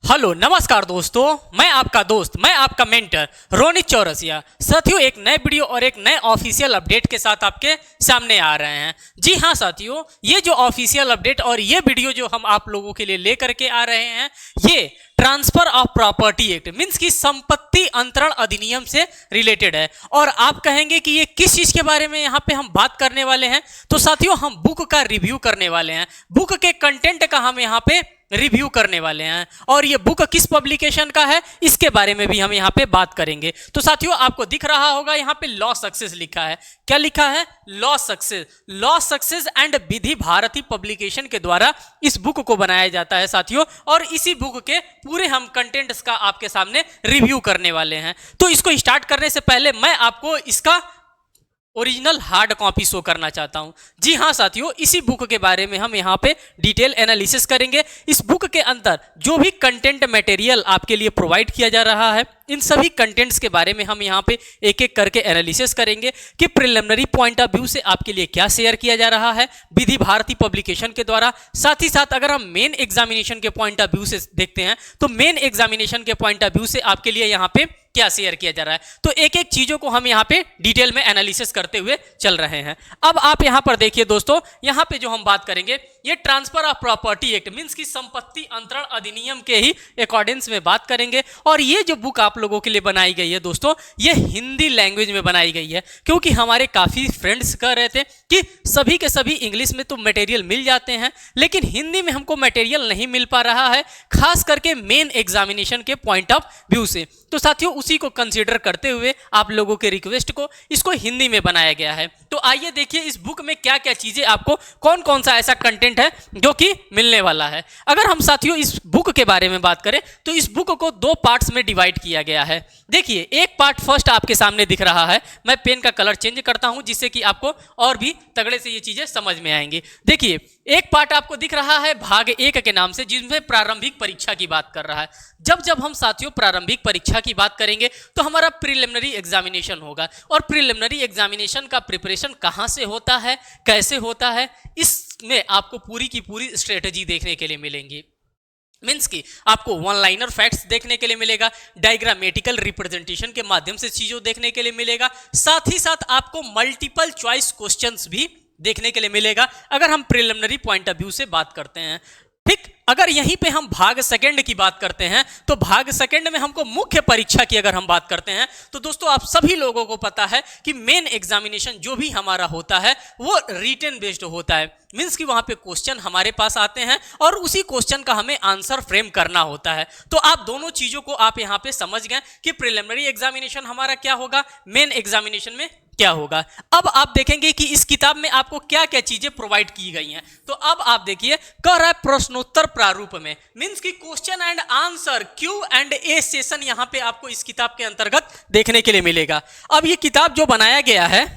Hello नमस्कार दोस्तों, मैं आपका मेंटर रोनित चौरसिया। साथियों, एक नए वीडियो और एक नए ऑफिशियल अपडेट के साथ आपके सामने आ रहे हैं। जी हाँ साथियों, ये जो ऑफिशियल अपडेट और ये वीडियो जो हम आप लोगों के लिए लेकर के आ रहे हैं, ये transfer of property act means की संपत्ति अंतरण अधिनियम से रिलेटेड है। और आप कहेंगे कि ये किस चीज के बारे में यहाँ पे हम बात करने वाले हैं, तो साथियों हम बुक का रिव्यू करने वाले हैं। बुक के कंटेंट का हम यहाँ पे रिव्यू करने वाले हैं और ये बुक किस पब्लिकेशन का है इसके बारे में भी हम यहाँ पे बात करेंगे। तो साथियों, आपको दिख रहा होगा यहाँ पे लॉ सक्सेस लिखा है। क्या लिखा है? Law success and Vidhi Bharati publication के द्वारा इस बुक को बनाया जाता है साथियों, और इसी बुक के पूरे हम कंटेंट्स का आपके सामने रिव्यू करने वाले हैं। तो इसको स्टार्ट करने से पहले मैं आपको इसका ओरिजिनल हार्ड कॉपी शो करना चाहता हूं। जी हां साथियों, इसी बुक के बारे में हम यहां पे डिटेल एनालिसिस करेंगे। इस बुक के अंदर जो भी कंटेंट मटेरियल आपके लिए प्रोवाइड किया जा रहा है, इन सभी कंटेंट्स के बारे में हम यहाँ पे एक एक करके एनालिसिस करेंगे कि प्रिलिमिनरी पॉइंट ऑफ व्यू से आपके लिए क्या शेयर किया जा रहा है विधि भारती पब्लिकेशन के द्वारा। साथ ही साथ अगर हम मेन एग्जामिनेशन के पॉइंट ऑफ व्यू से देखते हैं तो मेन एग्जामिनेशन के पॉइंट ऑफ व्यू से आपके लिए यहाँ पे क्या शेयर किया जा रहा है। तो एक एक चीजों को हम यहाँ पे डिटेल में एनालिसिस करते हुए चल रहे हैं। अब आप यहाँ पर देखिए दोस्तों, यहाँ पे जो हम बात करेंगे ये transfer of property act means की संपत्ति अंतरण अधिनियम के ही अकॉर्डिंग्स में बात करेंगे। और ये जो बुक आप लोगों के लिए बनाई गई है दोस्तों, ये हिंदी लैंग्वेज में बनाई गई है, क्योंकि हमारे काफी फ्रेंड्स कह रहे थे कि सभी के सभी इंग्लिश में तो मटेरियल मिल जाते हैं लेकिन हिंदी में हमको मटेरियल नहीं मिल पा रहा है, खास करके मेन एग्जामिनेशन के पॉइंट ऑफ व्यू से। तो साथियों, उसी को कंसीडर करते हुए आप लोगों के रिक्वेस्ट को इसको हिंदी में बनाया गया है। तो आइए देखिए इस बुक में क्या क्या चीजें आपको, कौन कौन सा ऐसा कंटेंट है जो कि मिलने वाला है। अगर हम साथियों इस बुक के बारे में बात करें तो इस बुक को दो पार्ट्स में डिवाइड किया गया है। देखिए, एक पार्ट फर्स्ट आपके सामने दिख रहा है। मैं पेन का कलर चेंज करता हूं जिससे कि आपको और भी तगड़े से ये चीजें समझ में आएंगी। देखिए, एक पार्ट आपको दिख रहा है भाग 1 के नाम से, जिसमें प्रारंभिक परीक्षा की बात कर रहा है। जब हम साथियों प्रारंभिक परीक्षा की बात करेंगे तो हमारा प्रिलिमिनरी एग्जामिनेशन होगा, और प्रिलिमिनरी एग्जामिनेशन का प्रिपरेशन कहां से होता है, कैसे होता है, इसमें आपको पूरी की पूरी स्ट्रेटजी देखने के लिए मिलेंगी। मीन्स की आपको वन लाइनर फैक्ट्स देखने के लिए मिलेगा, डायग्रामेटिकल रिप्रेजेंटेशन के माध्यम से चीजों देखने के लिए मिलेगा, साथ ही साथ आपको मल्टीपल चॉइस क्वेश्चंस भी देखने के लिए मिलेगा अगर हम प्रिलिमिनरी पॉइंट ऑफ व्यू से बात करते हैं। ठीक, अगर यहीं पे हम भाग सेकंड की बात करते हैं तो भाग सेकंड में हमको मुख्य परीक्षा की अगर हम बात करते हैं तो दोस्तों आप सभी लोगों को पता है कि मेन एग्जामिनेशन जो भी हमारा होता है वो रिटन बेस्ड होता है। मीन्स कि वहां पे क्वेश्चन हमारे पास आते हैं और उसी क्वेश्चन का हमें आंसर फ्रेम करना होता है। तो आप दोनों चीजों को आप यहां पे समझ गए कि प्रिलिमिनरी एग्जामिनेशन हमारा क्या होगा, मेन एग्जामिनेशन में क्या होगा। अब आप देखेंगे कि इस किताब में आपको क्या क्या चीजें प्रोवाइड की गई हैं। तो अब आप देखिए, कह रहा है प्रश्नोत्तर प्रारूप में, मीन्स की question and answer Q&A session यहां पे आपको इस किताब के अंतर्गत देखने के लिए मिलेगा। अब ये किताब जो बनाया गया है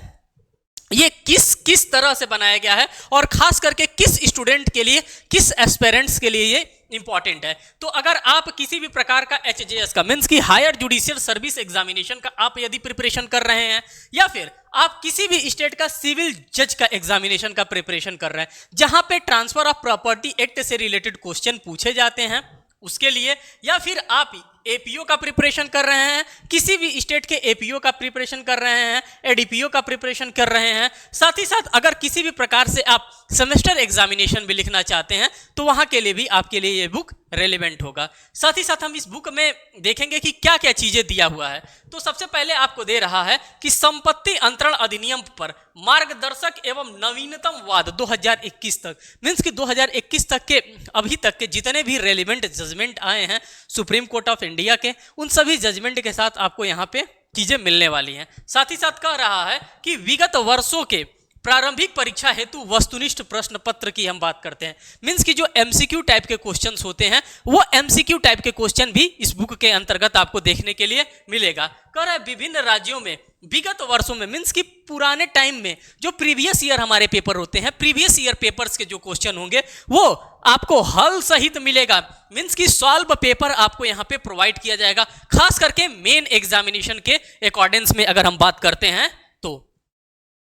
ये किस तरह से बनाया गया है और खास करके किस स्टूडेंट के लिए, किस एस्पिरेंट्स के लिए ये इंपॉर्टेंट है। तो अगर आप किसी भी प्रकार का HJS का मीन्स की हायर जुडिशियल सर्विस एग्जामिनेशन का आप यदि प्रिपरेशन कर रहे हैं, या फिर आप किसी भी स्टेट का सिविल जज का एग्जामिनेशन का प्रिपरेशन कर रहे हैं जहां पे ट्रांसफर ऑफ प्रॉपर्टी एक्ट से रिलेटेड क्वेश्चन पूछे जाते हैं उसके लिए, या फिर आप APO का प्रिपरेशन कर रहे हैं, किसी भी स्टेट के APO का प्रिपरेशन कर रहे हैं, ADPO का प्रिपरेशन कर रहे हैं, साथ ही साथ अगर किसी भी प्रकार से आप सेमेस्टर एग्जामिनेशन भी लिखना चाहते हैं तो वहां के लिए भी आपके लिए ये बुक रेलेवेंट होगा। साथ ही साथ हम इस बुक में देखेंगे कि क्या क्या चीजें दिया हुआ है। तो सबसे पहले आपको दे रहा है कि संपत्ति अंतरण अधिनियम पर मार्गदर्शक एवं नवीनतम वाद 2021 तक, मीन्स कि 2021 तक के अभी तक के जितने भी रेलिवेंट जजमेंट आए हैं सुप्रीम कोर्ट ऑफ इंडिया के, उन सभी जजमेंट के साथ आपको यहाँ पे चीजें मिलने वाली हैं। साथ ही साथ कह रहा है कि विगत वर्षों के प्रारंभिक परीक्षा हेतु वस्तुनिष्ठ प्रश्न पत्र की हम बात करते हैं, मीन्स की जो MCQ टाइप के क्वेश्चंस होते हैं वो MCQ टाइप के क्वेश्चन भी इस बुक के अंतर्गत आपको देखने के लिए मिलेगा। कह रहा है विभिन्न राज्यों में विगत वर्षों में, मीन्स की पुराने टाइम में जो प्रीवियस ईयर हमारे पेपर होते हैं, प्रीवियस ईयर पेपर्स के जो क्वेश्चन होंगे वो आपको हल सहित मिलेगा। मीन्स की सॉल्व पेपर आपको यहाँ पे प्रोवाइड किया जाएगा, खास करके मेन एग्जामिनेशन के अकॉर्डिंग्स में अगर हम बात करते हैं तो।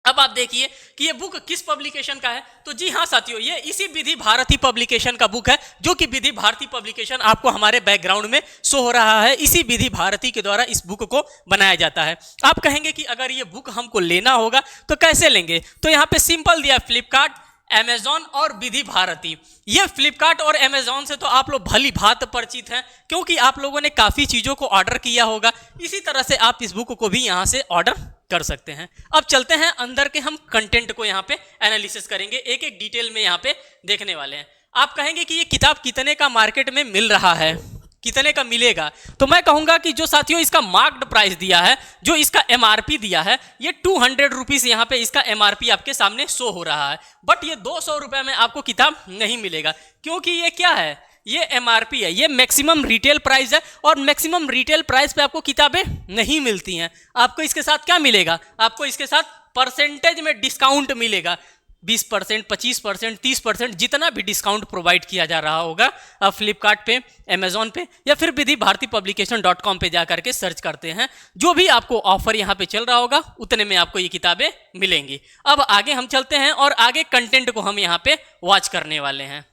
अब आप देखिए कि ये बुक किस पब्लिकेशन का है। तो जी हाँ साथियों, ये इसी विधि भारती पब्लिकेशन का बुक है, जो कि विधि भारती पब्लिकेशन आपको हमारे बैकग्राउंड में शो हो रहा है। इसी विधि भारती के द्वारा इस बुक को बनाया जाता है। आप कहेंगे कि अगर ये बुक हमको लेना होगा तो कैसे लेंगे? तो यहाँ पे सिंपल दिया, फ्लिपकार्ट, अमेजॉन और विधि भारती। ये फ्लिपकार्ट और अमेजॉन से तो आप लोग भली भांत परिचित हैं, क्योंकि आप लोगों ने काफ़ी चीज़ों को ऑर्डर किया होगा। इसी तरह से आप इस बुक को भी यहाँ से ऑर्डर कर सकते हैं। अब चलते हैं अंदर के, हम कंटेंट को यहाँ पे एनालिसिस करेंगे, एक एक डिटेल में यहाँ पे देखने वाले हैं। आप कहेंगे कि ये किताब कितने का मार्केट में मिल रहा है, कितने का मिलेगा? तो मैं कहूंगा कि जो साथियों इसका मार्क्ड प्राइस दिया है, जो इसका एमआरपी दिया है, ये 200 रुपीज़ यहाँ पे इसका एमआरपी आपके सामने शो हो रहा है। बट ये 200 रुपये में आपको किताब नहीं मिलेगा, क्योंकि ये क्या है, ये एमआरपी है, ये मैक्सिमम रिटेल प्राइस है, और मैक्सिमम रिटेल प्राइस पे आपको किताबें नहीं मिलती हैं। आपको इसके साथ क्या मिलेगा? आपको इसके साथ परसेंटेज में डिस्काउंट मिलेगा, 20%, 25%, 30%, जितना भी डिस्काउंट प्रोवाइड किया जा रहा होगा। आप फ्लिपकार्ट पे, अमेजॉन पे या फिर विधि भारती publication.com पे जा करके सर्च करते हैं, जो भी आपको ऑफर यहाँ पे चल रहा होगा उतने में आपको ये किताबें मिलेंगी। अब आगे हम चलते हैं और आगे कंटेंट को हम यहाँ पे वॉच करने वाले हैं।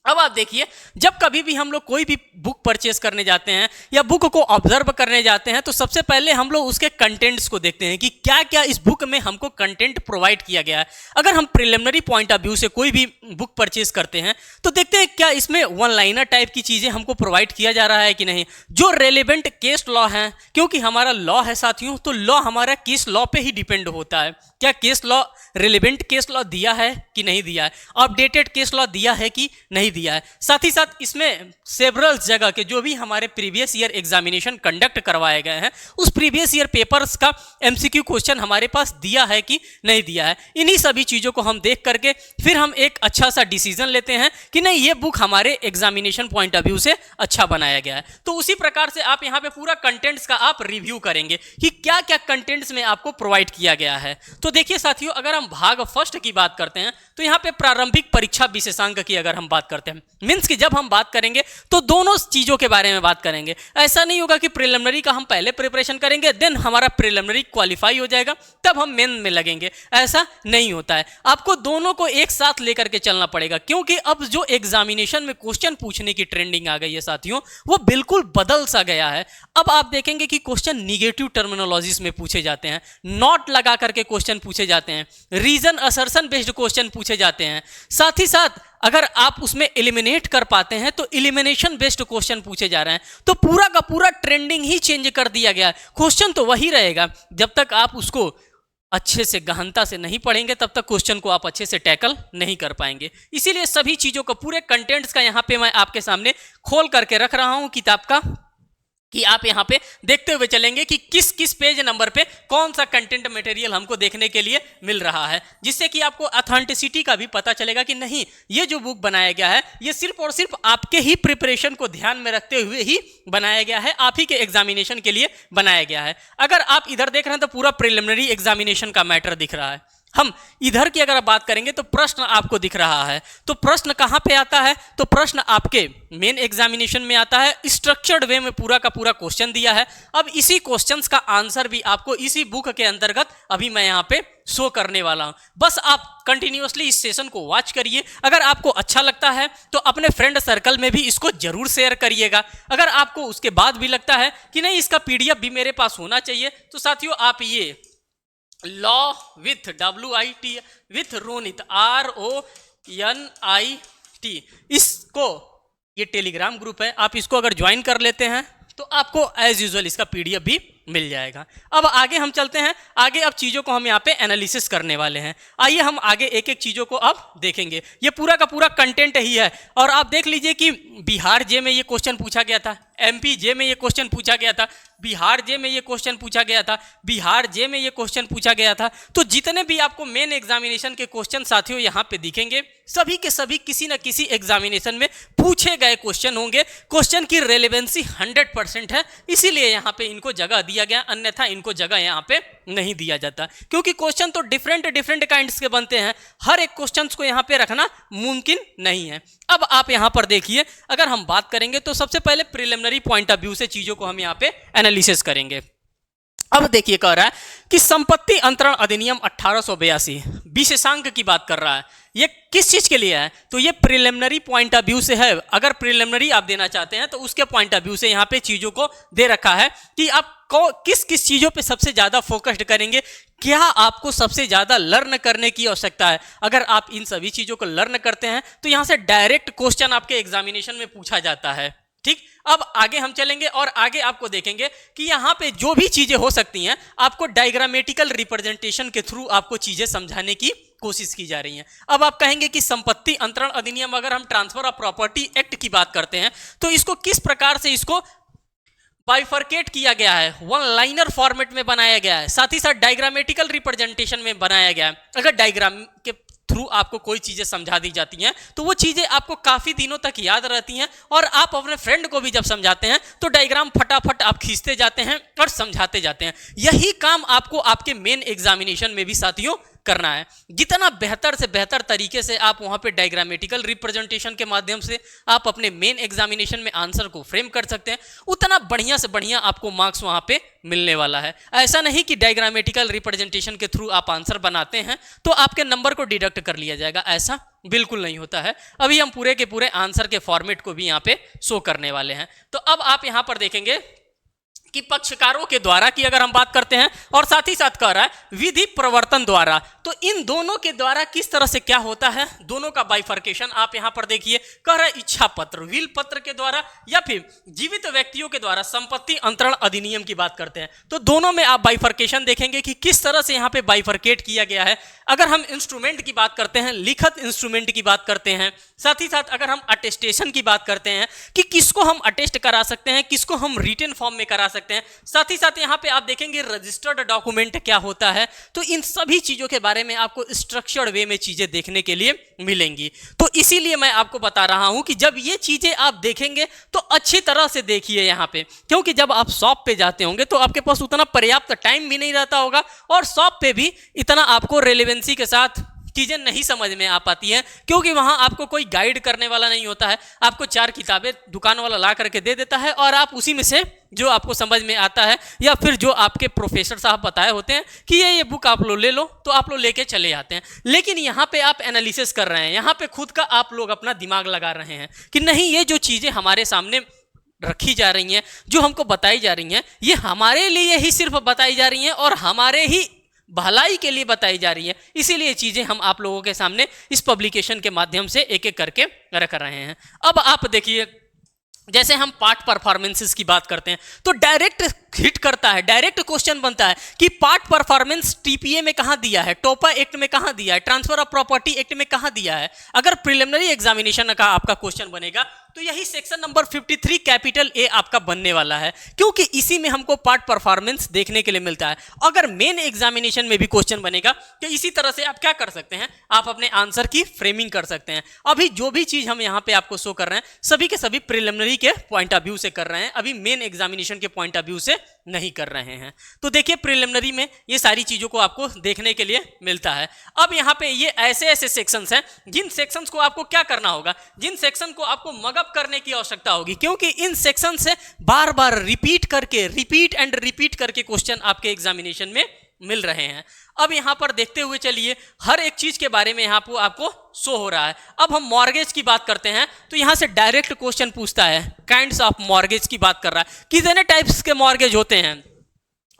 अब आप देखिए, जब कभी भी हम लोग कोई भी बुक परचेस करने जाते हैं या बुक को ऑब्जर्व करने जाते हैं, तो सबसे पहले हम लोग उसके कंटेंट्स को देखते हैं कि क्या क्या इस बुक में हमको कंटेंट प्रोवाइड किया गया है। अगर हम प्रिलिमिनरी पॉइंट ऑफ व्यू से कोई भी बुक परचेस करते हैं तो देखते हैं क्या इसमें वन लाइनर टाइप की चीज़ें हमको प्रोवाइड किया जा रहा है कि नहीं, जो रेलिवेंट केस लॉ है, क्योंकि हमारा लॉ है साथियों, तो लॉ हमारा केस लॉ पे ही डिपेंड होता है। क्या case law, relevant case law दिया है कि नहीं दिया है, अपडेटेड केस लॉ दिया है कि नहीं दिया है। साथ ही साथ इसमें सेवरल जगह के जो भी हमारे प्रीवियस ईयर एग्जामिनेशन कंडक्ट करवाए गए हैं, उस प्रीवियस ईयर पेपर्स का एमसीक्यू क्वेश्चन हमारे पास दिया है कि नहीं दिया है। इन्हीं सभी चीज़ों को हम देख करके फिर हम एक अच्छा सा डिसीजन लेते हैं कि नहीं, ये बुक हमारे एग्जामिनेशन पॉइंट ऑफ व्यू से अच्छा बनाया गया है। तो उसी प्रकार से आप यहाँ पे पूरा कंटेंट्स का आप रिव्यू करेंगे कि क्या क्या कंटेंट्स में आपको प्रोवाइड किया गया है। तो देखिए साथियों, अगर हम भाग फर्स्ट की बात करते हैं तो यहाँ पे प्रारंभिक परीक्षा विशेषांक की अगर हम बात करते हैं, मीन्स कि जब हम बात करेंगे तो दोनों चीज़ों के बारे में बात करेंगे। ऐसा नहीं होगा कि प्रिलिमिनरी का हम पहले प्रिपरेशन करेंगे, देन हमारा प्रिलिमिनरी क्वालिफाई हो जाएगा तब हम मेन में लगेंगे, ऐसा नहीं होता है। आपको दोनों को एक साथ लेकर के चलना पड़ेगा, क्योंकि अब जो एग्जामिनेशन में क्वेश्चन पूछने की ट्रेंडिंग आ गई है साथियों, वो बिल्कुल बदल सा गया है। अब आप देखेंगे कि क्वेश्चन निगेटिव टर्मिनोलॉजीज में पूछे जाते हैं, नॉट लगा करके क्वेश्चन पूछे जाते हैं, रीजन असर्शन बेस्ड क्वेश्चन पूछे जाते हैं। साथ ही साथ अगर आप उसमें एलिमिनेट कर पाते हैं तो एलिमिनेशन बेस्ड क्वेश्चन पूछे जा रहे हैं। तो पूरा का पूरा ट्रेंडिंग ही चेंज कर दिया गया है। क्वेश्चन तो वही रहेगा, जब तक आप उसको अच्छे से गहनता से नहीं पढ़ेंगे तब तक क्वेश्चन को आप अच्छे से टैकल नहीं कर पाएंगे। इसीलिए सभी चीज़ों का, पूरे कंटेंट्स का यहाँ पे मैं आपके सामने खोल करके रख रहा हूँ किताब का, कि आप यहाँ पे देखते हुए चलेंगे कि किस किस पेज नंबर पे कौन सा कंटेंट मटेरियल हमको देखने के लिए मिल रहा है, जिससे कि आपको ऑथेंटिसिटी का भी पता चलेगा कि नहीं, ये जो बुक बनाया गया है ये सिर्फ और सिर्फ आपके ही प्रिपरेशन को ध्यान में रखते हुए ही बनाया गया है, आप ही के एग्जामिनेशन के लिए बनाया गया है। अगर आप इधर देख रहे हैं तो पूरा प्रिलिमिनरी एग्जामिनेशन का मैटर दिख रहा है। हम इधर की अगर बात करेंगे तो प्रश्न आपको दिख रहा है। तो प्रश्न कहाँ पे आता है? तो प्रश्न आपके मेन एग्जामिनेशन में आता है, स्ट्रक्चर्ड वे में पूरा का पूरा क्वेश्चन दिया है। अब इसी क्वेश्चंस का आंसर भी आपको इसी बुक के अंतर्गत अभी मैं यहाँ पे शो करने वाला हूँ। बस आप कंटिन्यूअसली इस सेशन को वॉच करिए। अगर आपको अच्छा लगता है तो अपने फ्रेंड सर्कल में भी इसको जरूर शेयर करिएगा। अगर आपको उसके बाद भी लगता है कि नहीं, इसका PDF भी मेरे पास होना चाहिए, तो साथियों आप ये law with WIT with Ronit RONIT, इसको, ये टेलीग्राम ग्रुप है, आप इसको अगर ज्वाइन कर लेते हैं तो आपको एज यूजुअल इसका PDF भी मिल जाएगा। अब आगे हम चलते हैं, आगे अब चीज़ों को हम यहाँ पे एनालिसिस करने वाले हैं। आइए हम आगे एक एक चीज़ों को अब देखेंगे। ये पूरा का पूरा कंटेंट ही है। और आप देख लीजिए कि बिहार जे में ये क्वेश्चन पूछा गया था, MP जे में ये क्वेश्चन पूछा गया था, बिहार जे में ये क्वेश्चन पूछा गया था, बिहार जे में ये क्वेश्चन पूछा गया था। तो जितने भी आपको मेन एग्जामिनेशन के क्वेश्चन साथियों यहाँ पे दिखेंगे, सभी के सभी किसी न किसी एग्जामिनेशन में पूछे गए क्वेश्चन होंगे। क्वेश्चन की रेलेवेंसी 100% है, इसीलिए यहाँ पे इनको जगह दिया गया, अन्यथा इनको जगह यहाँ पे नहीं दिया जाता, क्योंकि क्वेश्चन तो डिफरेंट काइंड्स के बनते हैं। हर एक क्वेश्चन को यहाँ पे रखना मुमकिन नहीं है। अब आप यहाँ पर देखिए, अगर हम बात करेंगे तो सबसे पहले प्रिलिमिनरी पॉइंट ऑफ व्यू से चीज़ों को हम यहाँ पे एनालिसिस करेंगे। अब देखिए कह रहा है कि संपत्ति अंतरण अधिनियम 1882 विशेषांक की बात कर रहा है। ये किस चीज के लिए है? तो ये प्रिलिमिनरी पॉइंट ऑफ व्यू से है। अगर प्रिलिमिनरी आप देना चाहते हैं तो उसके पॉइंट ऑफ व्यू से यहाँ पे चीजों को दे रखा है कि आप किस किस चीजों पे सबसे ज्यादा फोकस्ड करेंगे, क्या आपको सबसे ज्यादा लर्न करने की आवश्यकता है। अगर आप इन सभी चीजों को लर्न करते हैं तो यहाँ से डायरेक्ट क्वेश्चन आपके एग्जामिनेशन में पूछा जाता है। ठीक, अब आगे हम चलेंगे और आगे आपको देखेंगे कि यहाँ पे जो भी चीजें हो सकती हैं आपको डायग्रामेटिकल रिप्रेजेंटेशन के थ्रू आपको चीजें समझाने की कोशिश की जा रही हैं। अब आप कहेंगे कि संपत्ति अंतरण अधिनियम, अगर हम ट्रांसफर ऑफ प्रॉपर्टी एक्ट की बात करते हैं तो इसको किस प्रकार से इसको बाइफरकेट किया गया है, वन लाइनर फॉर्मेट में बनाया गया है, साथ ही साथ डायग्रामेटिकल रिप्रेजेंटेशन में बनाया गया है। अगर डायग्राम के थ्रू आपको कोई चीजें समझा दी जाती हैं तो वो चीजें आपको काफी दिनों तक याद रहती हैं और आप अपने फ्रेंड को भी जब समझाते हैं तो डायग्राम फटाफट आप खींचते जाते हैं और समझाते जाते हैं। यही काम आपको आपके मेन एग्जामिनेशन में भी साथियों करना है। जितना बेहतर से बेहतर तरीके से आप वहां पे डायग्रामेटिकल रिप्रेजेंटेशन के माध्यम से आप अपने मेन एग्जामिनेशन में आंसर को फ्रेम कर सकते हैं, उतना बढ़िया से बढ़िया आपको मार्क्स वहां पे मिलने वाला है। ऐसा नहीं कि डायग्रामेटिकल रिप्रेजेंटेशन के थ्रू आप आंसर बनाते हैं तो आपके नंबर को डिडक्ट कर लिया जाएगा, ऐसा बिल्कुल नहीं होता है। अभी हम पूरे के पूरे आंसर के फॉर्मेट को भी यहाँ पे शो करने वाले हैं। तो अब आप यहाँ पर देखेंगे कि पक्षकारों के द्वारा की अगर हम बात करते हैं और साथ ही साथ कह रहा है विधि प्रवर्तन द्वारा, तो इन दोनों के द्वारा किस तरह से क्या होता है, दोनों का बाइफर्केशन आप यहां पर देखिए। कह रहा है इच्छा पत्र, विल पत्र के द्वारा या फिर जीवित व्यक्तियों के द्वारा संपत्ति अंतरण अधिनियम की बात करते हैं तो दोनों में आप बाइफर्केशन देखेंगे कि किस तरह से यहां पे बाइफर्केट किया गया है। अगर हम इंस्ट्रूमेंट की बात करते हैं, लिखित इंस्ट्रूमेंट की बात करते हैं, साथ ही साथ अगर हम अटेस्टेशन की बात करते हैं कि किसको हम अटेस्ट करा सकते हैं, किसको हम रिटन फॉर्म में करा सकते हैं, साथ ही साथ यहां पे आप देखेंगे रजिस्टर्ड डॉक्यूमेंट क्या होता है। तो इन सभी चीजों के बारे में आपको स्ट्रक्चर्ड वे में चीजें देखने के लिए मिलेंगी। तो इसीलिए मैं आपको बता रहा हूं कि जब ये चीजें आप देखेंगे तो अच्छी तरह से देखिए यहां पे, क्योंकि जब आप शॉप पे जाते होंगे तो आपके पास उतना पर्याप्त टाइम भी नहीं रहता होगा और शॉप पे भी इतना आपको रेलेवेंसी के साथ चीजें नहीं समझ में आ पाती हैं, क्योंकि वहां आपको कोई गाइड करने वाला नहीं होता है। आपको 4 किताबें दुकान वाला ला करके दे देता है और आप उसी में से जो आपको समझ में आता है या फिर जो आपके प्रोफेसर साहब बताए होते हैं कि ये बुक आप लोग ले लो, तो आप लोग लेके चले जाते हैं। लेकिन यहाँ पे आप एनालिसिस कर रहे हैं, यहाँ पे खुद का आप लोग अपना दिमाग लगा रहे हैं कि नहीं, ये जो चीजें हमारे सामने रखी जा रही हैं, जो हमको बताई जा रही हैं, ये हमारे लिए ही सिर्फ बताई जा रही हैं और हमारे ही भलाई के लिए बताई जा रही है। इसीलिए चीजें हम आप लोगों के सामने इस पब्लिकेशन के माध्यम से एक एक करके रख रहे हैं। अब आप देखिए, जैसे हम पार्ट परफॉर्मेंसेस की बात करते हैं तो डायरेक्ट हिट करता है, डायरेक्ट क्वेश्चन बनता है कि पार्ट परफॉर्मेंस टीपीए में कहां दिया है, टोपा एक्ट में कहां दिया है, ट्रांसफर ऑफ प्रॉपर्टी एक्ट में कहां दिया है। अगर प्रिलिमिनरी एग्जामिनेशन का आपका क्वेश्चन बनेगा तो यही सेक्शन नंबर 53 कैपिटल ए आपका बनने वाला है, क्योंकि इसी में हमको पार्ट परफॉर्मेंस देखने के लिए मिलता है। अगर मेन एग्जामिनेशन में भी क्वेश्चन बनेगा तो इसी तरह से आप क्या कर सकते हैं, आप अपने आंसर की फ्रेमिंग कर सकते हैं। अभी जो भी चीज हम यहाँ पे आपको शो कर रहे हैं सभी के सभी प्रिलिमिनरी के पॉइंट ऑफ व्यू से कर रहे हैं, अभी मेन एग्जामिनेशन के पॉइंट ऑफ व्यू से नहीं कर रहे हैं। तो देखिए प्रिलिमिनरी में ये सारी चीजों को आपको देखने के लिए मिलता है। अब यहाँ पे ये ऐसे ऐसे सेक्शंस हैं जिन सेक्शंस को आपको क्या करना होगा, जिन सेक्शन को आपको मगअप करने की आवश्यकता होगी, क्योंकि इन सेक्शन से बार बार रिपीट एंड रिपीट करके क्वेश्चन आपके एग्जामिनेशन में मिल रहे हैं। अब यहां पर देखते हुए चलिए, हर एक चीज के बारे में यहां पर आपको शो हो रहा है। अब हम मॉर्गेज की बात करते हैं तो यहां से डायरेक्ट क्वेश्चन पूछता है, काइंड्स ऑफ मॉर्गेज की बात कर रहा है, कितने टाइप्स के मॉर्गेज होते हैं।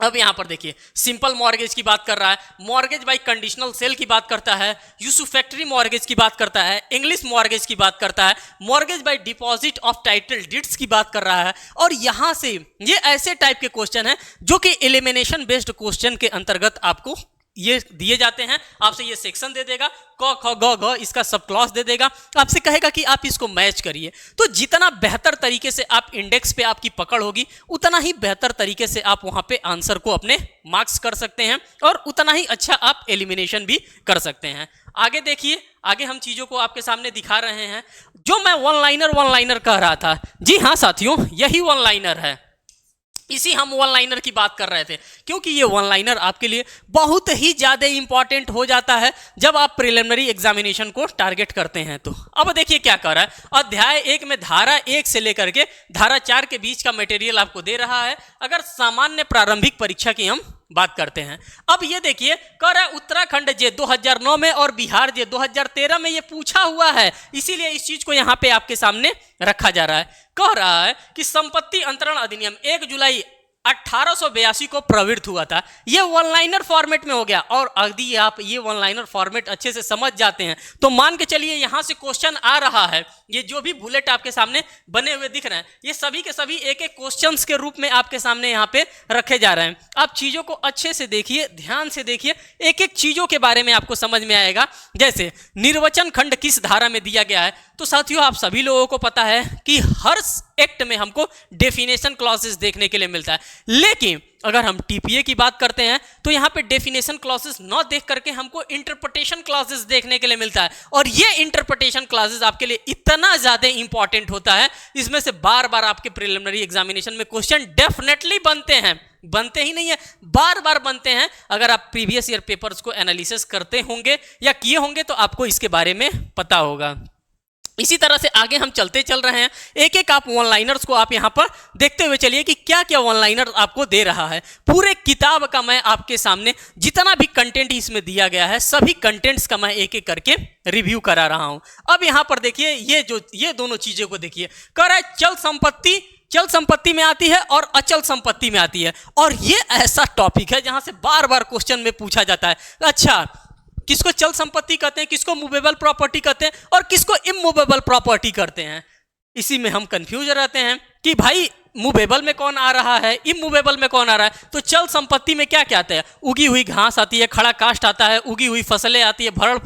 अब यहां पर देखिए सिंपल मॉर्गेज की बात कर रहा है, मॉर्गेज बाय कंडीशनल सेल की बात करता है, यूसुफैक्टरी मॉर्गेज की बात करता है, इंग्लिश मॉर्गेज की बात करता है, mortgage bye deposit of title deeds की बात कर रहा है। और यहां से ये ऐसे टाइप के क्वेश्चन हैं जो कि एलिमिनेशन बेस्ड क्वेश्चन के अंतर्गत आपको ये दिए जाते हैं। आपसे ये सेक्शन दे देगा, क ख ग घ इसका सब क्लॉज दे देगा, आपसे कहेगा कि आप इसको मैच करिए। तो जितना बेहतर तरीके से आप इंडेक्स पे आपकी पकड़ होगी उतना ही बेहतर तरीके से आप वहां पे आंसर को अपने मार्क्स कर सकते हैं और उतना ही अच्छा आप एलिमिनेशन भी कर सकते हैं। आगे देखिए, आगे हम चीजों को आपके सामने दिखा रहे हैं। जो मैं वन लाइनर कह रहा था, जी हाँ साथियों, यही वन लाइनर है। इसी हम वन लाइनर की बात कर रहे थे, क्योंकि ये वन लाइनर आपके लिए बहुत ही ज़्यादा इंपॉर्टेंट हो जाता है जब आप प्रिलिमिनरी एग्जामिनेशन को टारगेट करते हैं। तो अब देखिए क्या कर रहा है, अध्याय 1 में धारा 1 से लेकर के धारा 4 के बीच का मटेरियल आपको दे रहा है, अगर सामान्य प्रारंभिक परीक्षा की हम बात करते हैं। अब ये देखिए कह रहा है उत्तराखंड जे 2009 में और बिहार जे 2013 में ये पूछा हुआ है, इसीलिए इस चीज को यहाँ पे आपके सामने रखा जा रहा है। कह रहा है कि संपत्ति अंतरण अधिनियम 1 जुलाई 1882 को प्रवृत्त हुआ था। ये वन लाइनर फॉर्मेट में हो गया, और यदि आप ये वन लाइनर फॉर्मेट अच्छे से समझ जाते हैं तो मान के चलिए यहां से क्वेश्चन आ रहा है, ये जो भी बुलेट आपके सामने बने हुए दिख रहे हैं ये सभी के सभी एक एक क्वेश्चंस के रूप में आपके सामने यहाँ पे रखे जा रहे हैं। आप चीजों को अच्छे से देखिए, ध्यान से देखिए, एक एक चीजों के बारे में आपको समझ में आएगा। जैसे निर्वचन खंड किस धारा में दिया गया है, तो साथियों आप सभी लोगों को पता है कि हर एक्ट में हमको डेफिनेशन क्लॉसेस देखने के लिए मिलता है, लेकिन अगर हम टीपीए की बात करते हैं तो यहाँ पे डेफिनेशन क्लॉसेस न देख करके हमको इंटरप्रिटेशन क्लॉसेस देखने के लिए मिलता है, और ये इंटरप्रिटेशन क्लॉसेस आपके लिए इतना ज्यादा इंपॉर्टेंट होता है, इसमें से बार बार आपके प्रिलिमिनरी एग्जामिनेशन में क्वेश्चन डेफिनेटली बनते हैं, बनते ही नहीं है, बार बार बनते हैं। अगर आप प्रीवियस ईयर पेपर्स को एनालिसिस करते होंगे या किए होंगे तो आपको इसके बारे में पता होगा। इसी तरह से आगे हम चलते चल रहे हैं, एक एक आप वन लाइनर्स को आप यहाँ पर देखते हुए चलिए कि क्या क्या वन लाइनर आपको दे रहा है। पूरे किताब का मैं आपके सामने जितना भी कंटेंट इसमें दिया गया है सभी कंटेंट्स का मैं एक एक करके रिव्यू करा रहा हूं। अब यहाँ पर देखिए ये दोनों चीजों को देखिए, कह रहा है चल संपत्ति में आती है और अचल संपत्ति में आती है, और ये ऐसा टॉपिक है जहां से बार बार क्वेश्चन में पूछा जाता है, अच्छा किसको चल संपत्ति कहते हैं, किसको मूवेबल प्रॉपर्टी कहते हैं और किसको इमूवेबल प्रॉपर्टी करते हैं। इसी में हम कंफ्यूज रहते हैं कि भाई मूवेबल में कौन आ रहा है, इमूवेबल में कौन आ रहा है। तो चल संपत्ति में क्या क्या आता है, उगी हुई घास आती है, खड़ा काष्ठ आता है, उगी हुई फसलें आती है, भरण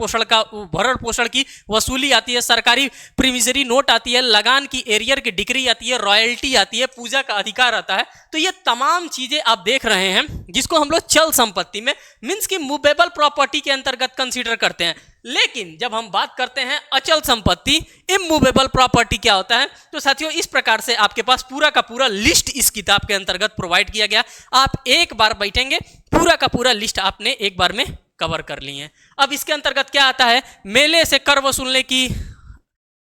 पोषण की वसूली आती है, सरकारी प्रीमिसरी नोट आती है, लगान की एरियर की डिक्री आती है, रॉयल्टी आती है, पूजा का अधिकार आता है। तो ये तमाम चीजें आप देख रहे हैं जिसको हम लोग चल संपत्ति में मीन्स की मूवेबल प्रॉपर्टी के अंतर्गत कंसीडर करते हैं। लेकिन जब हम बात करते हैं अचल संपत्ति, इमूवेबल प्रॉपर्टी क्या होता है, तो साथियों इस प्रकार से आपके पास पूरा का पूरा लिस्ट इस किताब के अंतर्गत प्रोवाइड किया गया। आप एक बार बैठेंगे पूरा का पूरा लिस्ट आपने एक बार में कवर कर लिए। अब इसके अंतर्गत क्या आता है, मेले से कर वसूलने की,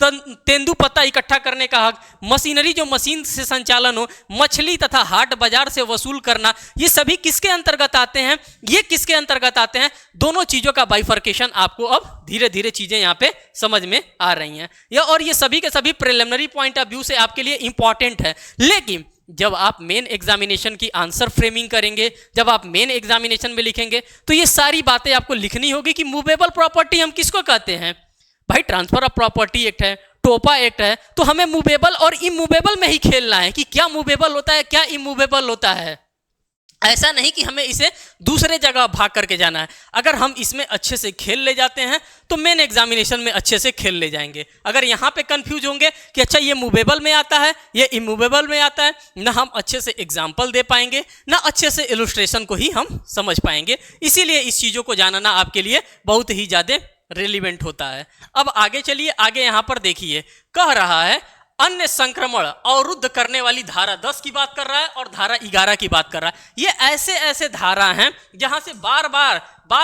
तेंदुपत्ता इकट्ठा करने का हक, मशीनरी जो मशीन से संचालन हो, मछली तथा हाट बाजार से वसूल करना, ये सभी किसके अंतर्गत आते हैं, ये किसके अंतर्गत आते हैं। दोनों चीजों का बाइफर्केशन आपको अब धीरे धीरे चीजें यहाँ पे समझ में आ रही हैं, और ये सभी के सभी प्रिलिमिनरी पॉइंट ऑफ व्यू से आपके लिए इंपॉर्टेंट है। लेकिन जब आप मेन एग्जामिनेशन की आंसर फ्रेमिंग करेंगे, जब आप मेन एग्जामिनेशन में लिखेंगे तो ये सारी बातें आपको लिखनी होगी कि मूवेबल प्रॉपर्टी हम किसको कहते हैं। भाई ट्रांसफर ऑफ प्रॉपर्टी एक्ट है, टोपा एक्ट है, तो हमें मूवेबल और इमूवेबल में ही खेलना है कि क्या मूवेबल होता है क्या इमूवेबल होता है। ऐसा नहीं कि हमें इसे दूसरे जगह भाग करके जाना है। अगर हम इसमें अच्छे से खेल ले जाते हैं तो मेन एग्जामिनेशन में अच्छे से खेल ले जाएंगे। अगर यहाँ पे कंफ्यूज होंगे कि अच्छा ये मूवेबल में आता है ये इमूवेबल में आता है, ना हम अच्छे से एग्जाम्पल दे पाएंगे ना अच्छे से इलस्ट्रेशन को ही हम समझ पाएंगे। इसीलिए इस चीज़ों को जानना आपके लिए बहुत ही ज़्यादा रेलिवेंट होता है। अब आगे चलिए, आगे यहाँ पर देखिए कह रहा है अन्य संक्रमण अवरुद्ध करने वाली धारा 10 की बात कर रहा है और धारा 11 की बात कर रहा है। ये ऐसे ऐसे धारा हैं जहां से बार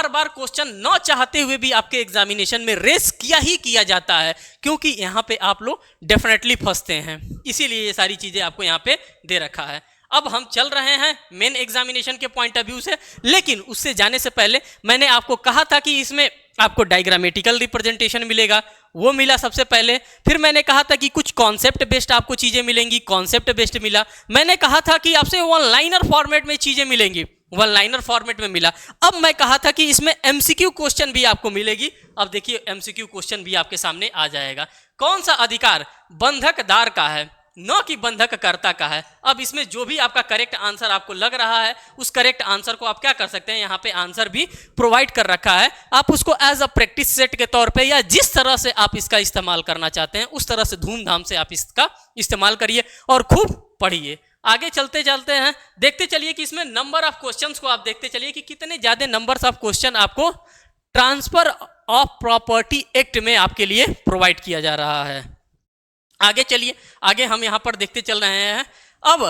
बार क्वेश्चन न चाहते हुए भी आपके एग्जामिनेशन में रेस किया जाता है, क्योंकि यहाँ पे आप लोग डेफिनेटली फंसते हैं। इसीलिए ये सारी चीजें आपको यहाँ पे दे रखा है। अब हम चल रहे हैं मेन एग्जामिनेशन के पॉइंट ऑफ व्यू से, लेकिन उससे जाने से पहले मैंने आपको कहा था कि इसमें आपको डायग्रामेटिकल रिप्रेजेंटेशन मिलेगा, वो मिला सबसे पहले। फिर मैंने कहा था कि कुछ कॉन्सेप्ट बेस्ड आपको चीजें मिलेंगी, कॉन्सेप्ट बेस्ड मिला। मैंने कहा था कि आपसे वन लाइनर फॉर्मेट में चीजें मिलेंगी, वन लाइनर फॉर्मेट में मिला। अब मैं कहा था कि इसमें एमसीक्यू क्वेश्चन भी आपको मिलेगी। अब देखिए एमसीक्यू क्वेश्चन भी आपके सामने आ जाएगा। कौन सा अधिकार बंधकदार का है न कि बंधककर्ता का है। अब इसमें जो भी आपका करेक्ट आंसर आपको लग रहा है उस करेक्ट आंसर को आप क्या कर सकते हैं, यहाँ पे आंसर भी प्रोवाइड कर रखा है। आप उसको एज अ प्रैक्टिस सेट के तौर पे या जिस तरह से आप इसका इस्तेमाल करना चाहते हैं उस तरह से धूमधाम से आप इसका इस्तेमाल करिए और खूब पढ़िए। आगे चलते चलते हैं, देखते चलिए कि इसमें नंबर ऑफ क्वेश्चंस को आप देखते चलिए कि कितने ज्यादा नंबर्स ऑफ क्वेश्चन आपको ट्रांसफर ऑफ प्रॉपर्टी एक्ट में आपके लिए प्रोवाइड किया जा रहा है। आगे चलिए, आगे हम यहां पर देखते चल रहे हैं। अब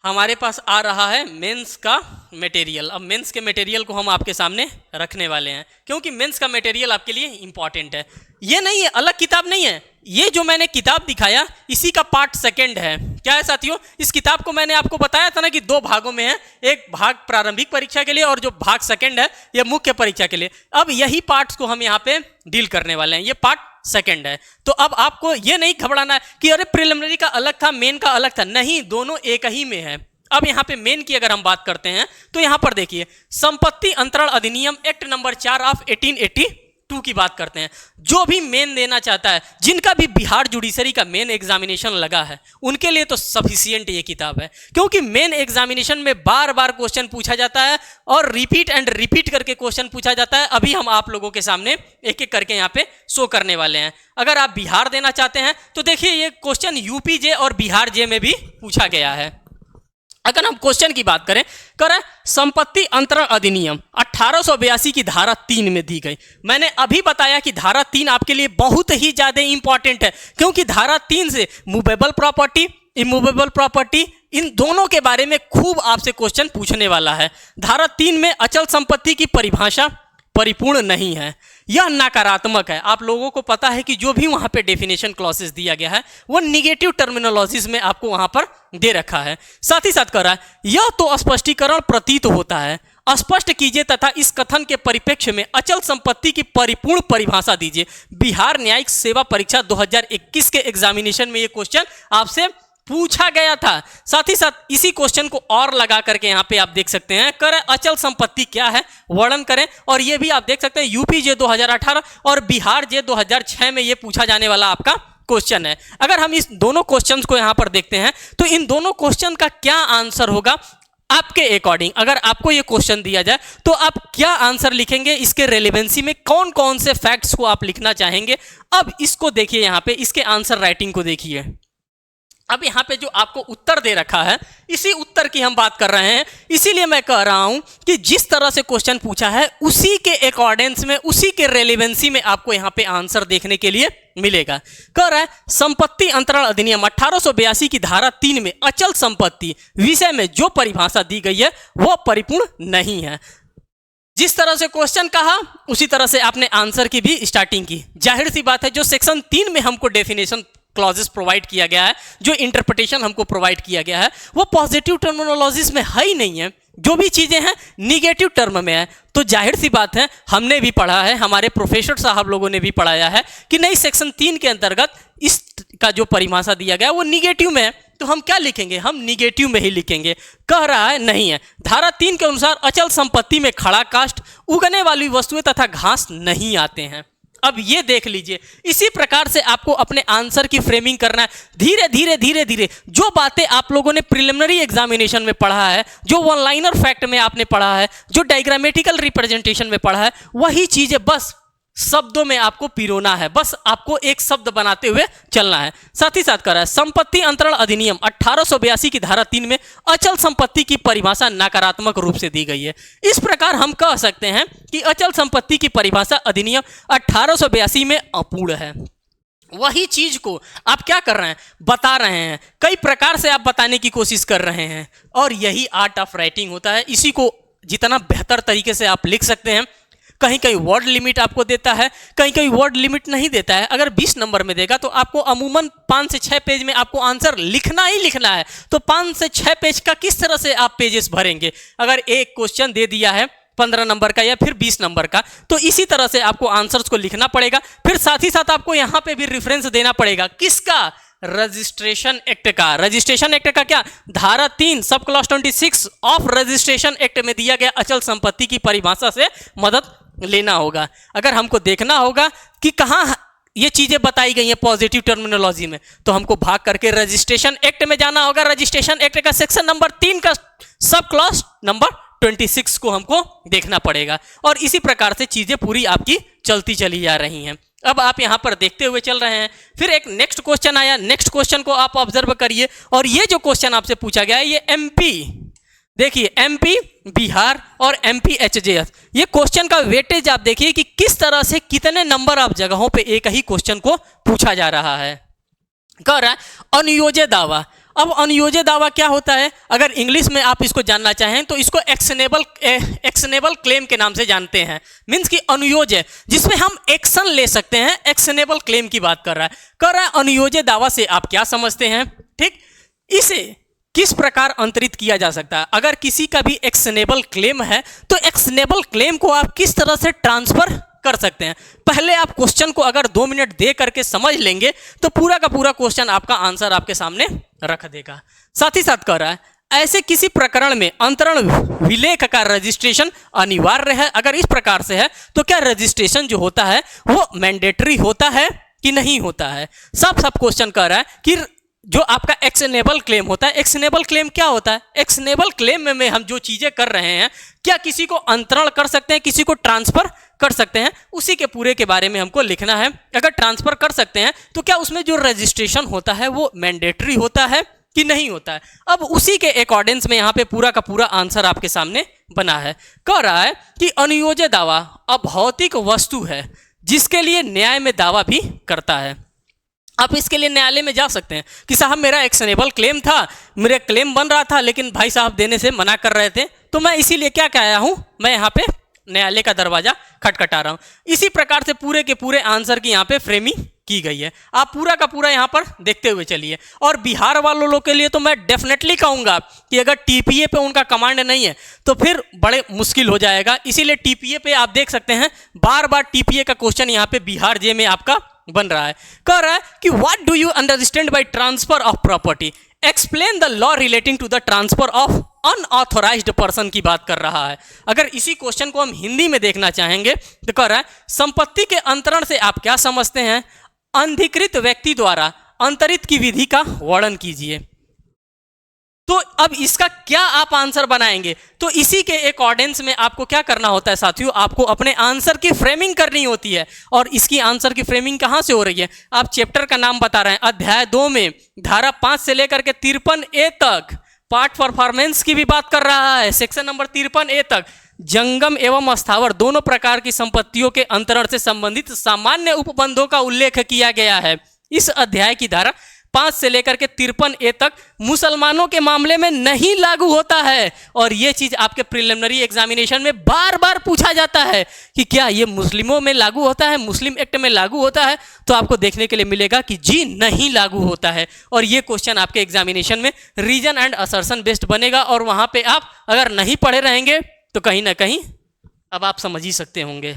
हमारे पास आ रहा है मेंस का मटेरियल। अब मेंस के मटेरियल को हम आपके सामने रखने वाले हैं, क्योंकि मेंस का मटेरियल आपके लिए इंपॉर्टेंट है। ये नहीं है, अलग किताब नहीं है, ये जो मैंने किताब दिखाया इसी का पार्ट सेकंड है। क्या है साथियों, इस किताब को मैंने आपको बताया था ना कि 2 भागों में है, एक भाग प्रारंभिक परीक्षा के लिए और जो भाग सेकंड है ये मुख्य परीक्षा के लिए। अब यही पार्ट्स को हम यहाँ पे डील करने वाले हैं, ये पार्ट सेकंड है। तो अब आपको ये नहीं घबराना है कि अरे प्रिलिमिनरी का अलग था, मेन का अलग था, नहीं, दोनों एक ही में है। अब यहाँ पे मेन की अगर हम बात करते हैं तो यहाँ पर देखिए, संपत्ति अंतरण अधिनियम एक्ट नंबर 4 ऑफ 1882 की बात करते हैं। जो भी मेन देना चाहता है, जिनका भी बिहार जुडिशरी का मेन एग्जामिनेशन लगा है, उनके लिए तो सफिशियंट ये किताब है, क्योंकि मेन एग्जामिनेशन में बार बार क्वेश्चन पूछा जाता है और रिपीट एंड रिपीट करके क्वेश्चन पूछा जाता है। अभी हम आप लोगों के सामने एक एक करके यहाँ पे शो करने वाले हैं। अगर आप बिहार देना चाहते हैं तो देखिए, ये क्वेश्चन यूपी जे और बिहार जे में भी पूछा गया है। अगर हम क्वेश्चन की बात करें संपत्ति अंतरण अधिनियम 1882 की धारा 3 में दी गई। मैंने अभी बताया कि धारा 3 आपके लिए बहुत ही ज्यादा इंपॉर्टेंट है, क्योंकि धारा 3 से मूवेबल प्रॉपर्टी, इमूवेबल प्रॉपर्टी, इन दोनों के बारे में खूब आपसे क्वेश्चन पूछने वाला है। धारा 3 में अचल संपत्ति की परिभाषा परिपूर्ण नहीं है, यह नकारात्मक है। आप लोगों को पता है कि जो भी वहां पे डेफिनेशन क्लॉसेस दिया गया है वो निगेटिव टर्मिनोलॉजीज में आपको वहां पर दे रखा है। साथ ही साथ कह रहा है, यह तो स्पष्टीकरण प्रतीत होता है, स्पष्ट कीजिए तथा इस कथन के परिप्रेक्ष्य में अचल संपत्ति की परिपूर्ण परिभाषा दीजिए। बिहार न्यायिक सेवा परीक्षा 2021 के एग्जामिनेशन में यह क्वेश्चन आपसे पूछा गया था। साथ ही साथ इसी क्वेश्चन को और लगा करके यहाँ पे आप देख सकते हैं, करें अचल संपत्ति क्या है वर्णन करें, और ये भी आप देख सकते हैं यूपी जे 2018 और बिहार जे 2006 में ये पूछा जाने वाला आपका क्वेश्चन है। अगर हम इस दोनों क्वेश्चंस को यहाँ पर देखते हैं तो इन दोनों क्वेश्चन का क्या आंसर होगा आपके अकॉर्डिंग। अगर आपको ये क्वेश्चन दिया जाए तो आप क्या आंसर लिखेंगे, इसके रेलेवेंसी में कौन कौन से फैक्ट्स को आप लिखना चाहेंगे। अब इसको देखिए, यहाँ पे इसके आंसर राइटिंग को देखिए। अब यहाँ पे जो आपको उत्तर दे रखा है, इसी उत्तर की हम बात कर रहे हैं, इसीलिए मैं कह रहा हूं कि जिस तरह से क्वेश्चन पूछा है उसी के अकॉर्डेंस में, उसी के रेलेवेंसी में आपको यहाँ पे आंसर देखने के लिए मिलेगा। कह रहा है, संपत्ति अंतरण अधिनियम 1882 की धारा 3 में अचल संपत्ति विषय में जो परिभाषा दी गई है वह परिपूर्ण नहीं है। जिस तरह से क्वेश्चन कहा उसी तरह से आपने आंसर की भी स्टार्टिंग की। जाहिर सी बात है, जो सेक्शन 3 में हमको डेफिनेशन क्लॉजेस प्रोवाइड किया गया है, जो इंटरप्रिटेशन हमको प्रोवाइड किया गया है, वो पॉजिटिव टर्मिनोलॉजीज में है ही नहीं है। जो भी चीजें हैं निगेटिव टर्म में है। तो जाहिर सी बात है, हमने भी पढ़ा है, हमारे प्रोफेसर साहब लोगों ने भी पढ़ाया है कि नहीं, सेक्शन 3 के अंतर्गत इसका जो परिभाषा दिया गया वो निगेटिव में है, तो हम क्या लिखेंगे, हम निगेटिव में ही लिखेंगे। कह रहा है नहीं है, धारा 3 के अनुसार अचल संपत्ति में खड़ा काष्ठ, उगने वाली वस्तुएं तथा घास नहीं आते हैं। अब ये देख लीजिए, इसी प्रकार से आपको अपने आंसर की फ्रेमिंग करना है। धीरे धीरे धीरे धीरे जो बातें आप लोगों ने प्रिलिमिनरी एग्जामिनेशन में पढ़ा है, जो वन लाइनर फैक्ट में आपने पढ़ा है, जो डायग्रामेटिकल रिप्रेजेंटेशन में पढ़ा है, वही चीजें बस शब्दों में आपको पिरोना है, बस आपको एक शब्द बनाते हुए चलना है। साथ ही साथ कर रहा है, संपत्ति अंतरण अधिनियम 1882 की धारा 3 में अचल संपत्ति की परिभाषा नकारात्मक रूप से दी गई है। इस प्रकार हम कह सकते हैं कि अचल संपत्ति की परिभाषा अधिनियम 1882 में अपूर्ण है। वही चीज को आप क्या कर रहे हैं, बता रहे हैं, कई प्रकार से आप बताने की कोशिश कर रहे हैं, और यही आर्ट ऑफ राइटिंग होता है। इसी को जितना बेहतर तरीके से आप लिख सकते हैं, कहीं कहीं वर्ड लिमिट आपको देता है, कहीं कहीं वर्ड लिमिट नहीं देता है। अगर 20 नंबर में देगा तो आपको अमूमन 5 से 6 पेज में आपको आंसर लिखना ही लिखना है। तो 5 से 6 पेज का किस तरह से आप पेजेस भरेंगे। अगर एक क्वेश्चन दे दिया है 15 नंबर का या फिर 20 नंबर का, तो इसी तरह से आपको आंसर्स को लिखना पड़ेगा। फिर साथ ही साथ आपको यहाँ पे भी रेफरेंस देना पड़ेगा, किसका, रजिस्ट्रेशन एक्ट का। रजिस्ट्रेशन एक्ट का क्या, धारा 3 sub clause 26 of registration act में दिया गया अचल संपत्ति की परिभाषा से मदद लेना होगा। अगर हमको देखना होगा कि कहाँ ये चीजें बताई गई हैं पॉजिटिव टर्मिनोलॉजी में, तो हमको भाग करके रजिस्ट्रेशन एक्ट में जाना होगा। रजिस्ट्रेशन एक्ट का सेक्शन नंबर 3 का सब क्लॉज नंबर 26 को हमको देखना पड़ेगा, और इसी प्रकार से चीजें पूरी आपकी चलती चली जा रही हैं। अब आप यहां पर देखते हुए चल रहे हैं। फिर एक नेक्स्ट क्वेश्चन आया, नेक्स्ट क्वेश्चन को आप ऑब्जर्व करिए, और ये जो क्वेश्चन आपसे पूछा गया है ये एमपी, देखिए एमपी, बिहार और एमपी एचजेएस, ये क्वेश्चन का वेटेज आप देखिए कि किस तरह से कितने नंबर ऑफ जगहों पे एक ही क्वेश्चन को पूछा जा रहा है। कह रहा है अनुयोज्य दावा, अब अनियोज्य दावा क्या होता है, अगर इंग्लिश में आप इसको जानना चाहें तो इसको एक्शनेबल क्लेम के नाम से जानते हैं। मीन्स कि अनुयोज्य जिसमें हम एक्शन ले सकते हैं, एक्शनेबल क्लेम की बात कर रहा है। अनियोज्य दावा से आप क्या समझते हैं, ठीक। इसे किस प्रकार अंतरित किया जा सकता है, अगर किसी का भी एक्शनेबल क्लेम है तो एक्शनेबल क्लेम को आप किस तरह से ट्रांसफर कर सकते हैं। पहले आप क्वेश्चन को अगर 2 मिनट दे करके समझ लेंगे तो पूरा का पूरा क्वेश्चन आपका आंसर आपके सामने रख देगा। साथ ही साथ कह रहा है ऐसे किसी प्रकरण में अंतरण विलेख का रजिस्ट्रेशन अनिवार्य है। अगर इस प्रकार से है तो क्या रजिस्ट्रेशन जो होता है वो मैंडेटरी होता है कि नहीं होता है। सब क्वेश्चन कह रहा है कि जो आपका एक्शनेबल क्लेम होता है, एक्शनेबल क्लेम क्या होता है, एक्शनेबल क्लेम में हम जो चीजें कर रहे हैं क्या किसी को अंतरण कर सकते हैं, किसी को ट्रांसफर कर सकते हैं, उसी के पूरे के बारे में हमको लिखना है। अगर ट्रांसफर कर सकते हैं तो क्या उसमें जो रजिस्ट्रेशन होता है वो मैंडेटरी होता है कि नहीं होता है। अब उसी के अकॉर्डिंग्स में यहाँ पे पूरा का पूरा आंसर आपके सामने बना है। कह रहा है कि अनियोज्य दावा अभौतिक वस्तु है जिसके लिए न्याय में दावा भी करता है। आप इसके लिए न्यायालय में जा सकते हैं कि साहब मेरा एक्शनेबल क्लेम था, मेरा क्लेम बन रहा था लेकिन भाई साहब देने से मना कर रहे थे, तो मैं इसीलिए क्या आया हूं, मैं यहाँ पे न्यायालय का दरवाजा खटखटा रहा हूं। इसी प्रकार से पूरे के पूरे आंसर की यहाँ पे फ्रेमिंग की गई है। आप पूरा का पूरा यहाँ पर देखते हुए चलिए। और बिहार वालों लोग के लिए तो मैं डेफिनेटली कहूँगा कि अगर टीपीए पे उनका कमांड नहीं है तो फिर बड़े मुश्किल हो जाएगा। इसीलिए टीपीए पे आप देख सकते हैं बार बार टीपीए का क्वेश्चन यहाँ पे बिहार जे में आपका बन रहा है। कह रहा है कि what do you understand by transfer of property, explain the law relating to the transfer of unauthorised person की बात कर रहा है। अगर इसी क्वेश्चन को हम हिंदी में देखना चाहेंगे तो कह रहा है संपत्ति के अंतरण से आप क्या समझते हैं, अनधिकृत व्यक्ति द्वारा अंतरित की विधि का वर्णन कीजिए। तो अब इसका क्या आप आंसर बनाएंगे, तो इसी के अकॉर्डिंग्स में आपको क्या करना होता है साथियों, आपको अपने आंसर की फ्रेमिंग करनी होती है। और इसकी आंसर की फ्रेमिंग कहां से हो रही है, आप चैप्टर का नाम बता रहे हैं, अध्याय 2 में धारा 5 से लेकर के 53A तक पार्ट परफॉर्मेंस की भी बात कर रहा है। सेक्शन नंबर 53A तक जंगम एवं स्थावर दोनों प्रकार की संपत्तियों के अंतरण से संबंधित सामान्य उपबंधों का उल्लेख किया गया है। इस अध्याय की धारा 5 से लेकर के 53A तक मुसलमानों के मामले में नहीं लागू होता है। और यह चीज आपके प्रिलिमिनरी एग्जामिनेशन में बार बार पूछा जाता है कि क्या यह मुस्लिमों में लागू होता है, मुस्लिम एक्ट में लागू होता है, तो आपको देखने के लिए मिलेगा कि जी नहीं लागू होता है। और यह क्वेश्चन आपके एग्जामिनेशन में रीजन एंड असर्शन बेस्ड बनेगा। और वहां पे आप अगर नहीं पढ़े रहेंगे तो कहीं ना कहीं अब आप समझ ही सकते होंगे।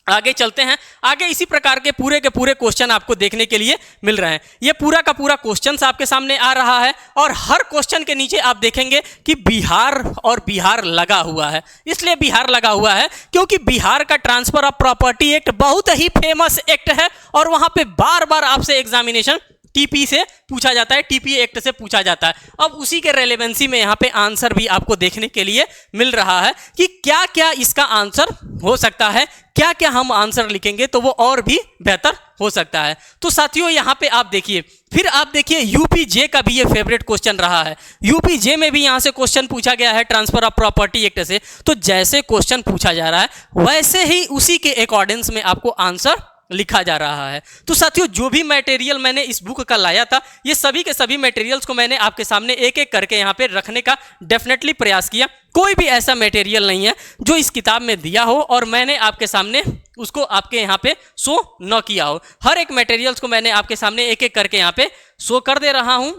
आगे चलते हैं, आगे इसी प्रकार के पूरे क्वेश्चन आपको देखने के लिए मिल रहे हैं। ये पूरा का पूरा क्वेश्चन आपके सामने आ रहा है और हर क्वेश्चन के नीचे आप देखेंगे कि बिहार और बिहार लगा हुआ है। इसलिए बिहार लगा हुआ है क्योंकि बिहार का ट्रांसफर ऑफ प्रॉपर्टी एक्ट बहुत ही फेमस एक्ट है और वहां पे बार बार आपसे एग्जामिनेशन टीपी से पूछा जाता है, टीपीए एक्ट से पूछा जाता है। अब उसी के रेलेवेंसी में यहाँ पे आंसर भी आपको देखने के लिए मिल रहा है कि क्या क्या इसका आंसर हो सकता है, क्या क्या हम आंसर लिखेंगे तो वो और भी बेहतर हो सकता है। तो साथियों यहाँ पे आप देखिए, फिर आप देखिए यूपीजे का भी ये फेवरेट क्वेश्चन रहा है। यूपीजे में भी यहाँ से क्वेश्चन पूछा गया है ट्रांसफर ऑफ प्रॉपर्टी एक्ट से। तो जैसे क्वेश्चन पूछा जा रहा है वैसे ही उसी के अकॉर्डिंग्स में आपको आंसर लिखा जा रहा है। तो साथियों जो भी मटेरियल मैंने इस बुक का लाया था ये सभी के सभी मटेरियल्स को मैंने आपके सामने एक एक करके यहाँ पे रखने का डेफिनेटली प्रयास किया। कोई भी ऐसा मटेरियल नहीं है जो इस किताब में दिया हो और मैंने आपके सामने उसको आपके यहाँ पे शो न किया हो। हर एक मटेरियल्स को मैंने आपके सामने एक एक करके यहाँ पे शो कर दे रहा हूँ।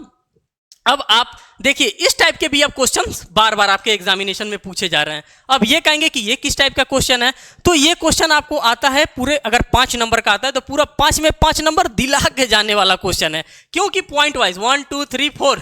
अब आप देखिए इस टाइप के भी अब क्वेश्चंस बार बार आपके एग्जामिनेशन में पूछे जा रहे हैं। अब ये कहेंगे कि ये किस टाइप का क्वेश्चन है, तो ये क्वेश्चन आपको आता है पूरे, अगर 5 नंबर का आता है तो पूरा 5 में 5 नंबर दिला के जाने वाला क्वेश्चन है। क्योंकि पॉइंट वाइज 1 2 3 4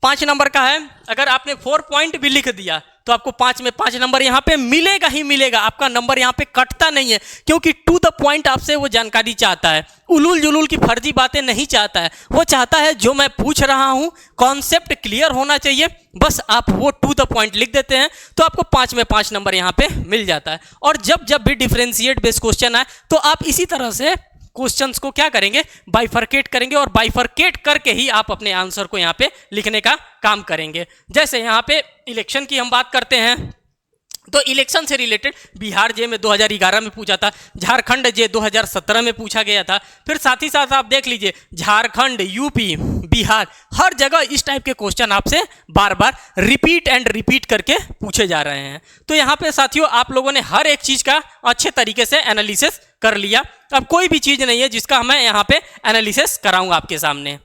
5 नंबर का है। अगर आपने 4 पॉइंट भी लिख दिया तो आपको 5 में 5 नंबर यहाँ पे मिलेगा ही मिलेगा। आपका नंबर यहाँ पे कटता नहीं है क्योंकि टू द पॉइंट आपसे वो जानकारी चाहता है, उलूल जुलूल की फर्जी बातें नहीं चाहता है। वो चाहता है जो मैं पूछ रहा हूँ कॉन्सेप्ट क्लियर होना चाहिए, बस आप वो टू द पॉइंट लिख देते हैं तो आपको 5 में 5 नंबर यहाँ पे मिल जाता है। और जब भी डिफरेंशिएट बेस्ड क्वेश्चन आए तो आप इसी तरह से क्वेश्चंस को क्या करेंगे, बाइफरकेट करेंगे और बाइफरकेट करके ही आप अपने आंसर को यहाँ पे लिखने का काम करेंगे। जैसे यहाँ पे इलेक्शन की हम बात करते हैं, तो इलेक्शन से रिलेटेड बिहार जे में 2011 में पूछा था, झारखंड जे 2017 में पूछा गया था। फिर साथ ही साथ आप देख लीजिए झारखंड, यूपी, बिहार, हर जगह इस टाइप के क्वेश्चन आपसे बार बार रिपीट करके पूछे जा रहे हैं। तो यहाँ पे साथियों आप लोगों ने हर एक चीज़ का अच्छे तरीके से एनालिसिस कर लिया। अब कोई भी चीज़ नहीं है जिसका मैं यहाँ पे एनालिसिस कराऊंगा आपके सामने।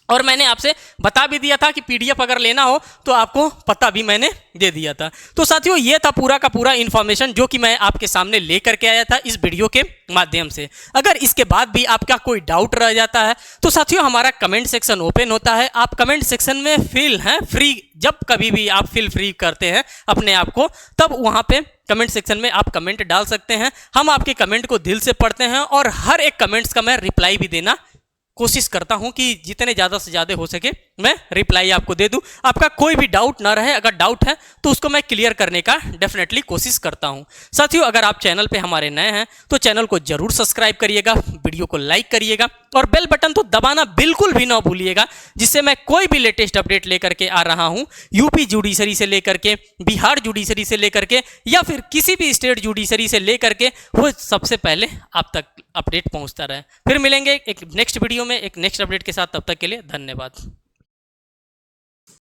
और मैंने आपसे बता भी दिया था कि पीडीएफ अगर लेना हो तो आपको पता भी मैंने दे दिया था। तो साथियों ये था पूरा का पूरा इन्फॉर्मेशन जो कि मैं आपके सामने लेकर के आया था इस वीडियो के माध्यम से। अगर इसके बाद भी आपका कोई डाउट रह जाता है तो साथियों हमारा कमेंट सेक्शन ओपन होता है। आप कमेंट सेक्शन में फ्री जब कभी भी आप फील फ्री करते हैं अपने आप को, तब वहाँ पे कमेंट सेक्शन में आप कमेंट डाल सकते हैं। हम आपके कमेंट को दिल से पढ़ते हैं और हर एक कमेंट्स का मैं रिप्लाई भी देना कोशिश करता हूं कि जितने ज़्यादा से ज़्यादा हो सके मैं रिप्लाई आपको दे दूं। आपका कोई भी डाउट ना रहे, अगर डाउट है तो उसको मैं क्लियर करने का डेफिनेटली कोशिश करता हूं। साथियों अगर आप चैनल पे हमारे नए हैं तो चैनल को जरूर सब्सक्राइब करिएगा, वीडियो को लाइक करिएगा और बेल बटन तो दबाना बिल्कुल भी ना भूलिएगा, जिससे मैं कोई भी लेटेस्ट अपडेट लेकर के आ रहा हूँ यूपी जुडिशरी से लेकर के, बिहार जुडिशरी से लेकर के या फिर किसी भी स्टेट जुडिशरी से लेकर के, वो सबसे पहले आप तक अपडेट पहुँचता रहे। फिर मिलेंगे एक नेक्स्ट वीडियो में एक नेक्स्ट अपडेट के साथ, तब तक के लिए धन्यवाद।